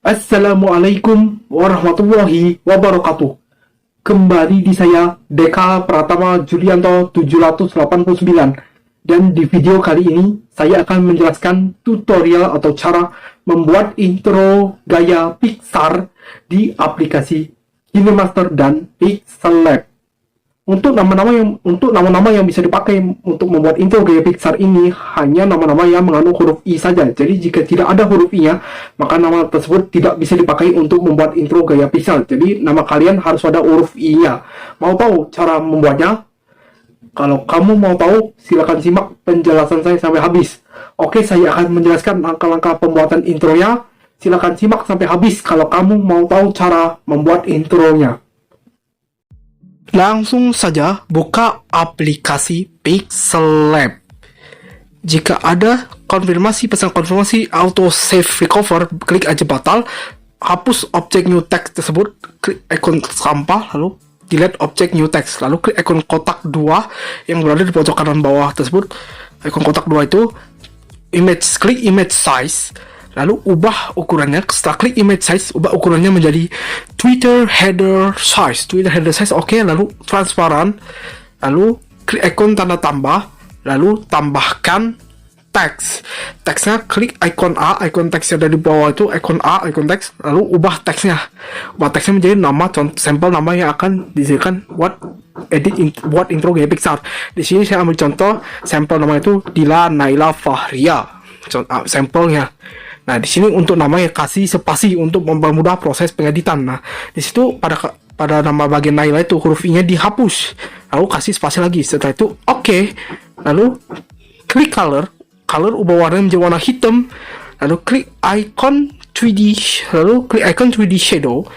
Assalamualaikum warahmatullahi wabarakatuh. Kembali di saya Deka Pratama Julianto 789. Dan di video kali ini saya akan menjelaskan tutorial atau cara membuat intro gaya Pixar di aplikasi KineMaster dan Pixellab. Untuk nama-nama yang bisa dipakai untuk membuat intro gaya Pixar ini hanya nama-nama yang mengandung huruf I saja. Jadi jika tidak ada huruf I-nya, maka nama tersebut tidak bisa dipakai untuk membuat intro gaya Pixar. Jadi nama kalian harus ada huruf I-nya. Mau tahu cara membuatnya? Kalau kamu mau tahu, silakan simak penjelasan saya sampai habis. Oke, saya akan menjelaskan langkah-langkah pembuatan intronya. Silakan simak sampai habis kalau kamu mau tahu cara membuat intronya. Langsung saja buka aplikasi Pixellab. Jika ada pesan konfirmasi auto save recover, klik aja batal, hapus objek new text tersebut, klik ikon sampah, lalu delete objek new text, lalu klik ikon kotak 2 yang berada di pojok kanan bawah tersebut. Ikon kotak 2 itu klik image size, lalu ubah ukurannya. Setelah klik image size, ubah ukurannya menjadi Twitter header size. Oke, lalu transparan, lalu klik ikon tanda tambah, lalu tambahkan teks. Teksnya klik ikon A, ikon teks yang ada di bawah itu ikon A, ikon teks, lalu ubah teksnya. Ubah teksnya menjadi nama sampel nama yang akan disediakan buat intro gaya Pixar. Di sini saya ambil contoh sampel nama itu Dila Naila Fahria. Sampelnya. Nah, di sini untuk namanya kasih spasi untuk mempermudah proses pengeditan. Nah, di situ pada nama bagian Naila itu huruf I-nya dihapus. Lalu kasih spasi lagi. Setelah itu oke. Lalu klik color ubah warna menjadi warna hitam. Lalu klik icon 3D, lalu klik icon 3D shadow.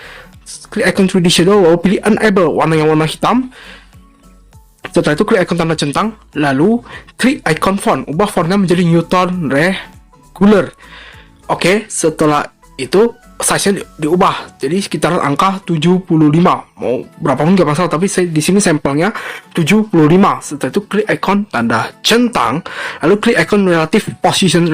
Lalu pilih enable warna hitam. Setelah itu klik icon tanda centang, lalu klik icon font, ubah fontnya menjadi Newton regular. Oke, setelah itu size-nya diubah jadi sekitar angka 75. Mau berapapun gak masalah, tapi di sini sampelnya 75. Setelah itu klik ikon tanda centang, lalu klik ikon relative position,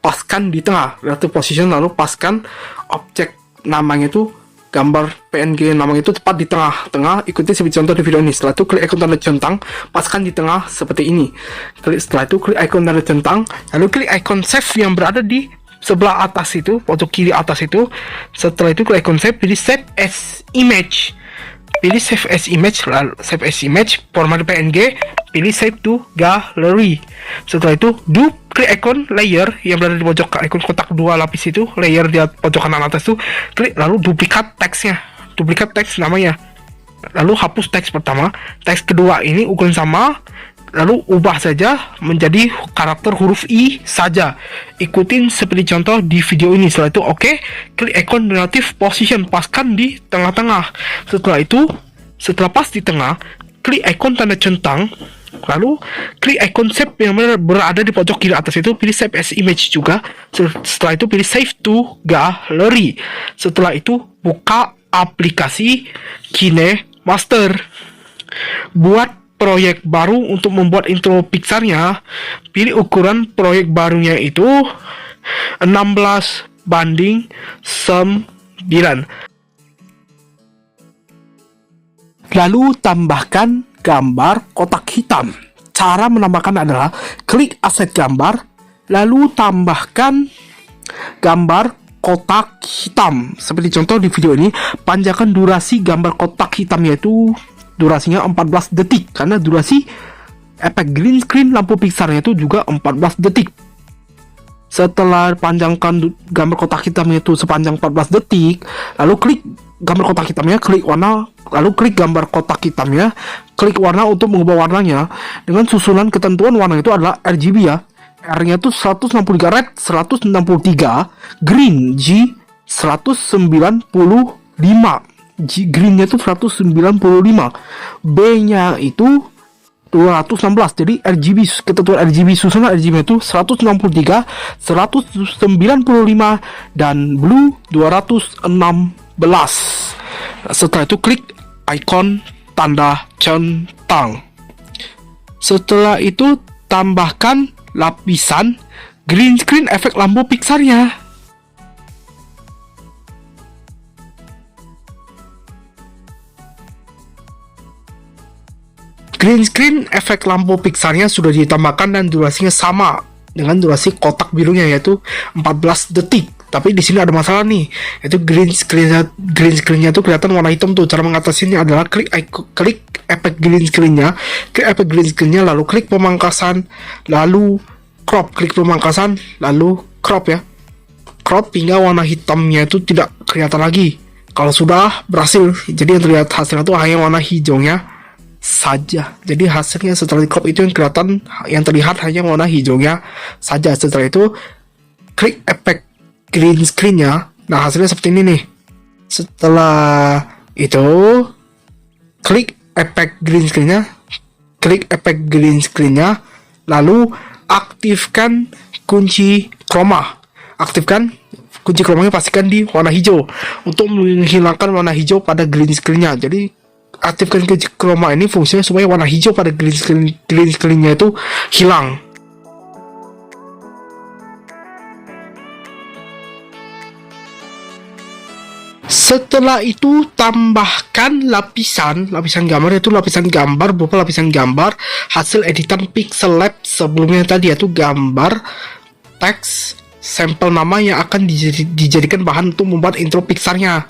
paskan di tengah relative position, lalu paskan objek namanya itu gambar PNG namanya itu tepat di tengah-tengah, ikuti seperti contoh di video ini. Setelah itu klik ikon tanda centang, paskan di tengah seperti ini. Setelah itu klik ikon tanda centang, lalu klik ikon save yang berada di sebelah atas itu, pojok kiri atas itu. Setelah itu klik ikon save, pilih save as image. Lalu save as image, format PNG, pilih save to gallery. Setelah itu klik ikon layer yang berada di pojok ikon kotak 2 lapis itu, layer di pojok kanan atas itu, klik lalu duplikat teks namanya. Lalu hapus teks pertama, teks kedua ini ukuran sama, lalu ubah saja menjadi karakter huruf I saja. Ikutin seperti contoh di video ini. Setelah itu oke, klik ikon relative position, paskan di tengah-tengah. Setelah pas di tengah, klik ikon tanda centang, lalu klik ikon save yang berada di pojok kiri atas itu, pilih save as image juga. Setelah itu pilih save to gallery. Setelah itu buka aplikasi KineMaster. Buat proyek baru untuk membuat intro Pixar-nya, pilih ukuran proyek barunya itu 16:9. Lalu tambahkan gambar kotak hitam. Cara menambahkan adalah klik aset gambar, lalu tambahkan gambar kotak hitam. Seperti contoh di video ini, panjangkan durasi gambar kotak hitamnya itu durasinya 14 detik, karena durasi efek green screen lampu Pixar-nya itu juga 14 detik. Setelah panjangkan gambar kotak hitamnya itu sepanjang 14 detik, lalu klik gambar kotak hitamnya, klik warna, lalu klik gambar kotak hitamnya, klik warna untuk mengubah warnanya. Dengan susunan ketentuan warna itu adalah RGB ya. R-nya itu 163 red, 163 green, G 195. Greennya itu 195, B-nya itu 216. Jadi ketentuan RGB susunan RGB itu 163, 195 dan blue 216. Setelah itu klik ikon tanda centang. Setelah itu tambahkan lapisan green screen efek lampu Pixar-nya. Green screen efek lampu Pixarnya sudah ditambahkan dan durasinya sama dengan durasi kotak birunya, yaitu 14 detik. Tapi di sini ada masalah nih, yaitu green screennya tuh kelihatan warna hitam tuh. Cara mengatasinya adalah klik efek green screennya, lalu klik pemangkasan, lalu crop, klik pemangkasan, lalu crop ya. Crop hingga warna hitamnya itu tidak kelihatan lagi. Kalau sudah berhasil, jadi yang terlihat hasilnya itu hanya warna hijaunya saja. Jadi hasilnya setelah di crop itu yang terlihat hanya warna hijaunya saja. Setelah itu klik efek green screennya. Nah, hasilnya seperti ini nih. Setelah itu klik efek green screennya, lalu aktifkan kunci chroma. Aktifkan kunci chromanya, pastikan di warna hijau untuk menghilangkan warna hijau pada green screennya. Jadi aktifkan kunci chroma ini fungsinya supaya warna hijau pada green screennya itu hilang. Setelah itu tambahkan lapisan gambar, yaitu lapisan gambar berupa lapisan gambar hasil editan Pixel Lab sebelumnya tadi, yaitu gambar, teks, sampel nama yang akan dijadikan bahan untuk membuat intro Pixarnya.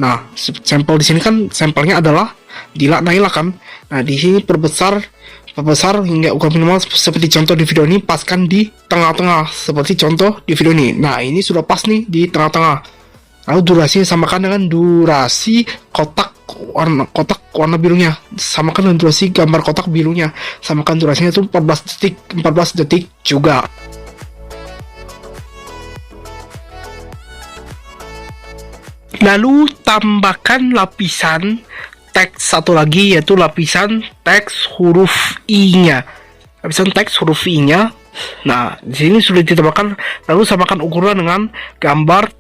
Nah, sampel di sini kan sampelnya adalah Dila Naila kan. Nah, di sini perbesar hingga ukuran minimal seperti contoh di video ini, paskan di tengah-tengah seperti contoh di video ini. Nah, ini sudah pas nih di tengah-tengah. Lalu durasinya samakan dengan durasi kotak warna birunya, samakan dengan durasi gambar kotak birunya, samakan durasinya itu 14 detik juga. Lalu tambahkan lapisan teks satu lagi, yaitu lapisan teks huruf I-nya. Nah, di sini sudah ditambahkan. Lalu samakan ukuran dengan gambar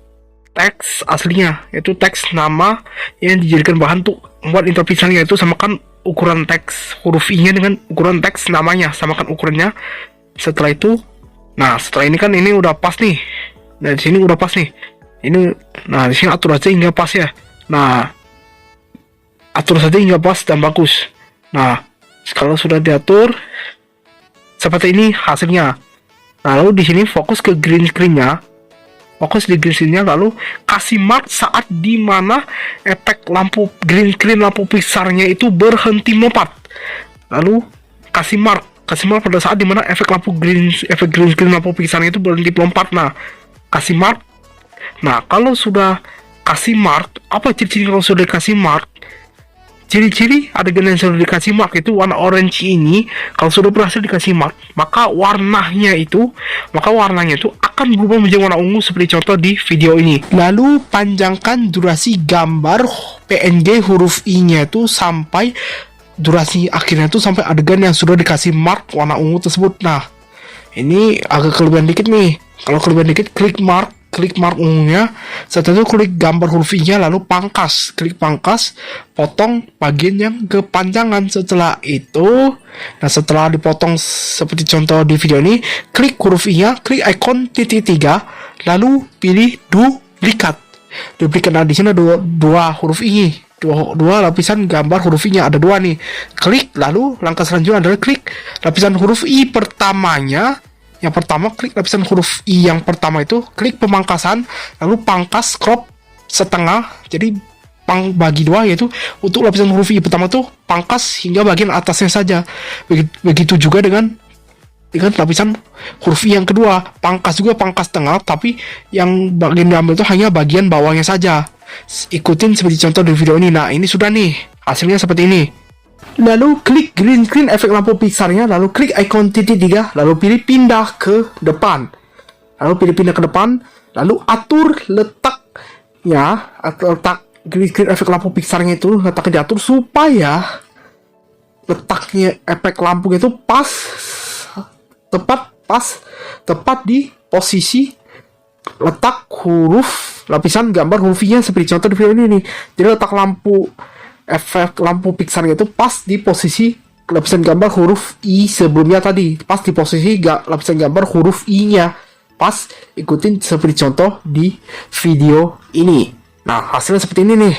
teks aslinya, yaitu teks nama yang dijadikan bahan untuk membuat intro Pixarnya, yaitu samakan ukuran teks huruf I-nya dengan ukuran teks namanya, samakan ukurannya. Setelah itu, nah setelah ini kan ini udah pas nih. Nah, di sini udah pas nih. Nah, di sini atur aja hingga pas ya. Nah, atur saja hingga pas dan bagus. Nah, kalau sudah diatur seperti ini hasilnya. Nah, lalu di sini fokus ke green screennya. Lalu kasih mark saat dimana efek green screen lampu Pixarnya itu berhenti melompat. Lalu kasih mark pada saat dimana efek green screen lampu Pixarnya itu berhenti melompat. Nah, kasih mark. Nah, kalau sudah kasih mark, apa ciri-ciri kalau sudah kasih mark? Ciri-ciri adegan yang sudah dikasih mark itu warna orange ini, kalau sudah berhasil dikasih mark, maka warnanya itu akan berubah menjadi warna ungu seperti contoh di video ini. Lalu panjangkan durasi gambar PNG huruf I-nya itu sampai durasi akhirnya itu sampai adegan yang sudah dikasih mark warna ungu tersebut. Nah, ini agak kelebihan dikit nih. Kalau kelebihan dikit, klik mark ungunya. Setelah itu klik gambar huruf I-nya, lalu klik pangkas, potong bagian yang kepanjangan. Setelah itu, setelah dipotong seperti contoh di video ini, klik huruf I-nya, klik ikon titik 3, lalu pilih duplikat. Nah, di sini ada dua huruf I, dua lapisan gambar huruf I-nya, ada dua nih. Klik, lalu langkah selanjutnya adalah klik lapisan huruf I pertamanya. Yang pertama, klik lapisan huruf I yang pertama itu, klik pemangkasan, lalu pangkas crop setengah, jadi bagi dua, yaitu untuk lapisan huruf I pertama tuh pangkas hingga bagian atasnya saja. Begitu juga dengan lapisan huruf I yang kedua, pangkas tengah, tapi yang bagian diambil itu hanya bagian bawahnya saja. Ikutin seperti contoh di video ini. Nah, ini sudah nih, hasilnya seperti ini. Lalu klik green screen efek lampu Pixarnya, lalu klik ikon titik 3, lalu pilih pindah ke depan. Lalu atur letaknya, letak green screen efek lampu Pixarnya itu letaknya diatur supaya letaknya efek lampunya itu tepat di posisi letak lapisan gambar huruf I-nya seperti contoh di video ini nih. Jadi letak efek lampu Pixarnya itu pas di posisi lapisan gambar huruf I sebelumnya tadi, pas di posisi lapisan gambar huruf I-nya, pas. Ikutin seperti contoh di video ini. Nah, hasilnya seperti ini nih.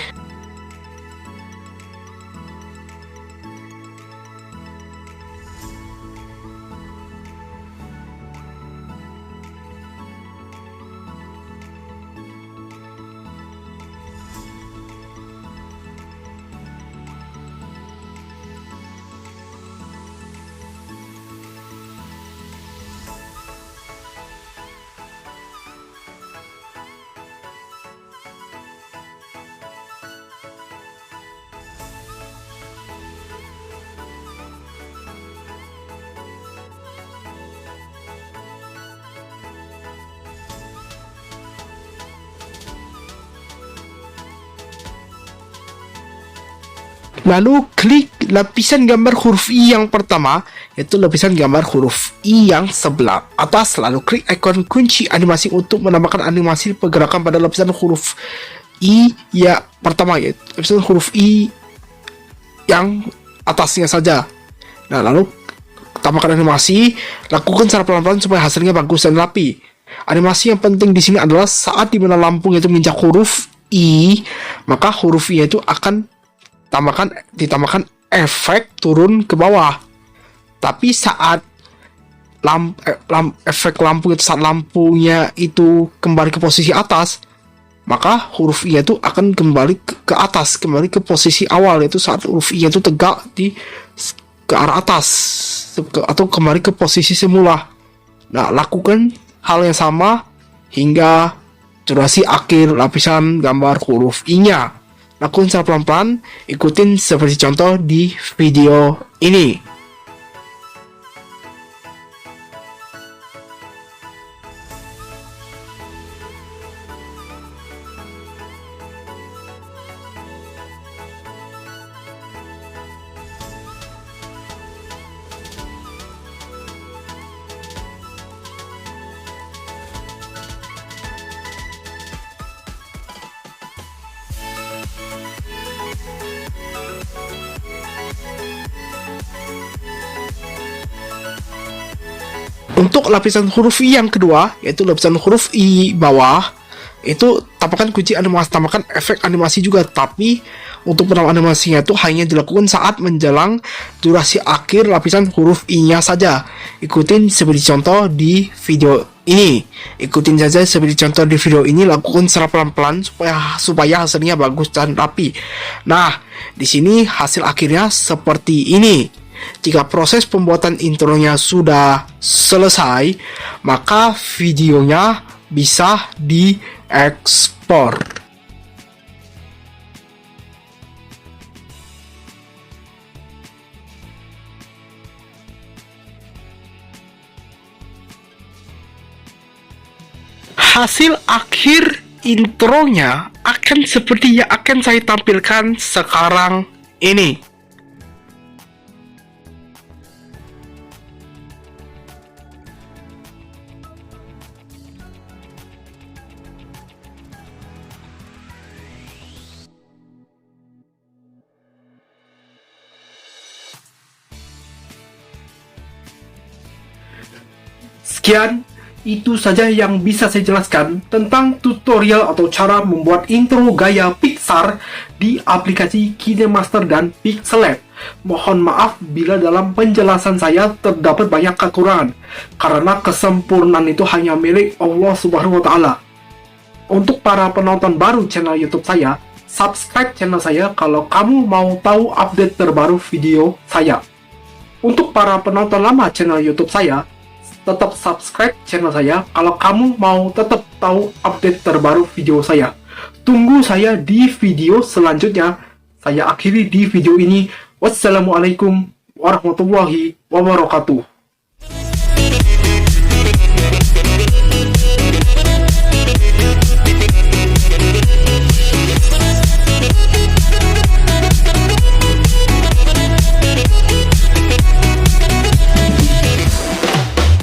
Lalu klik lapisan gambar huruf I yang pertama, yaitu lapisan gambar huruf I yang sebelah atas. Lalu klik ikon kunci animasi untuk menambahkan animasi pergerakan pada lapisan huruf I ya pertama, yaitu lapisan huruf I yang atasnya saja. Nah, lalu tambahkan animasi, lakukan secara pelan-pelan supaya hasilnya bagus dan rapi. Animasi yang penting di sini adalah saat dimana lampu itu menginjak huruf I, maka huruf I itu akan ditambahkan efek turun ke bawah. Tapi saat efek lampu itu, saat lampunya itu kembali ke posisi atas, maka huruf I itu akan kembali ke atas, kembali ke posisi awal, yaitu saat huruf I itu tegak ke arah atas atau kembali ke posisi semula. Nah, lakukan hal yang sama hingga durasi akhir lapisan gambar huruf I-nya. Lakukan secara pelan-pelan, ikutin seperti contoh di video ini. Untuk lapisan huruf I yang kedua, yaitu lapisan huruf I bawah, itu tambahkan kunci animasi, tambahkan efek animasi juga. Tapi untuk penambahan animasinya itu hanya dilakukan saat menjelang durasi akhir lapisan huruf I-nya saja. Ikutin seperti contoh di video ini. Ikutin saja seperti contoh di video ini, lakukan secara pelan-pelan supaya hasilnya bagus dan rapi. Nah, di sini hasil akhirnya seperti ini. Jika proses pembuatan intronya sudah selesai, maka videonya bisa diekspor. Hasil akhir intronya akan seperti yang akan saya tampilkan sekarang ini. Sekian, itu saja yang bisa saya jelaskan tentang tutorial atau cara membuat intro gaya Pixar di aplikasi KineMaster dan Pixellab. Mohon maaf bila dalam penjelasan saya terdapat banyak kekurangan, karena kesempurnaan itu hanya milik Allah Subhanahu wa Ta'ala. Untuk para penonton baru channel YouTube saya, subscribe channel saya kalau kamu mau tahu update terbaru video saya. Untuk para penonton lama channel YouTube saya, tetap subscribe channel saya kalau kamu mau tetap tahu update terbaru video saya. Tunggu saya di video selanjutnya. Saya akhiri di video ini. Wassalamualaikum warahmatullahi wabarakatuh.